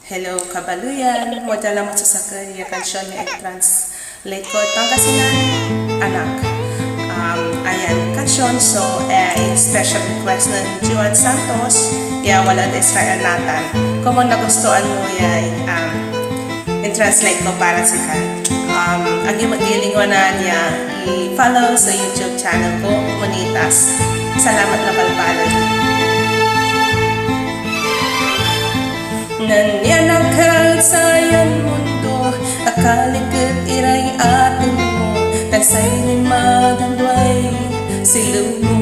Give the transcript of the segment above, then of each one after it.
Hello, kabaluyan. Modala mo sa sakay. Kansyon nga i-translate ko. Pangasinan, anak. Ayan, kansyon. So, special request ng Juan Santos. Wala na Israel natin. Kung nagustuhan mo i-translate ko para sa ka. Ang mag-ilingon na niya, i-follow sa YouTube channel ko, Monitas. Salamat na palpalan. Nanyanakal sa iyong mundo, akalikot iray atin mo, tansay ni magandway silong mo.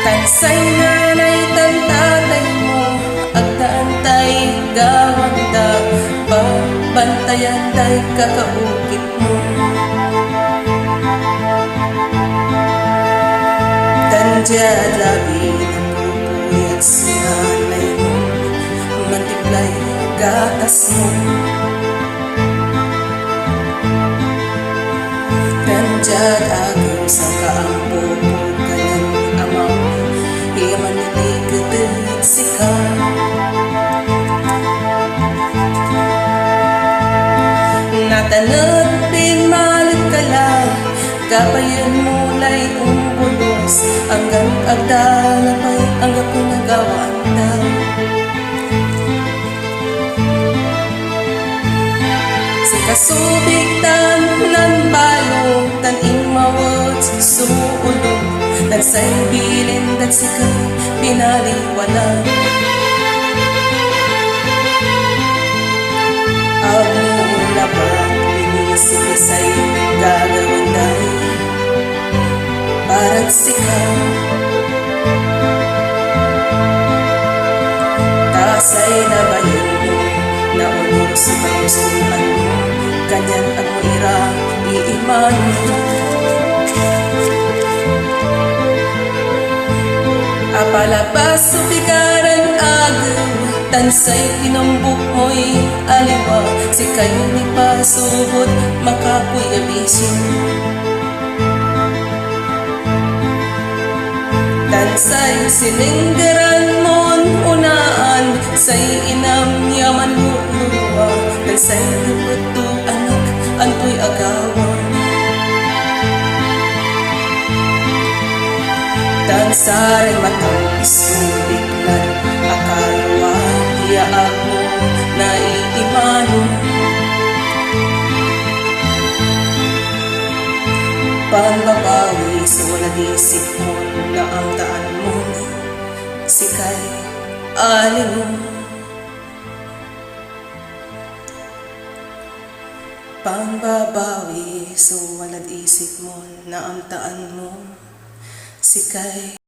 Tansay nanay tantatay mo, agtaantay gawanda, pabantayan tay kakaukit mo. Tanjad labi ng pupuyat sinanay mo, mantiplay gatas mo. Tanjad agam sa kaampo ka ng amaw, iyaman niligatid sika. Natanot din malagkala, kapayan mulay umbulos, hanggang agdalapay hanggang pinagawaan daw. Si kasubig tan ng balong, tan imawat suulong, tan say bilin dat sikay pinaliwala. Agmula pa pinisip say gagawanday para't sikaw. Tasay na bayan mo, naunong sa pagkustuhan mo, ganyan ang muira, iiman mo. Apalabas sa bigaran agaw, tansay tinambok mo'y aliwa, si kayo ni pasubot, makapoy abisyo. Tansay sininggaran mon unaan, say inam yaman luluwa, tansay nabuto anak, antoy agawan. Tansay matang isubiklan, akalwa hiyaak mo na iimano. Pangbabawi sa walang isip mo, na ang daan mo sikay alin mo. Pangbabawi sa walang isip mo, na ang daan mo sikay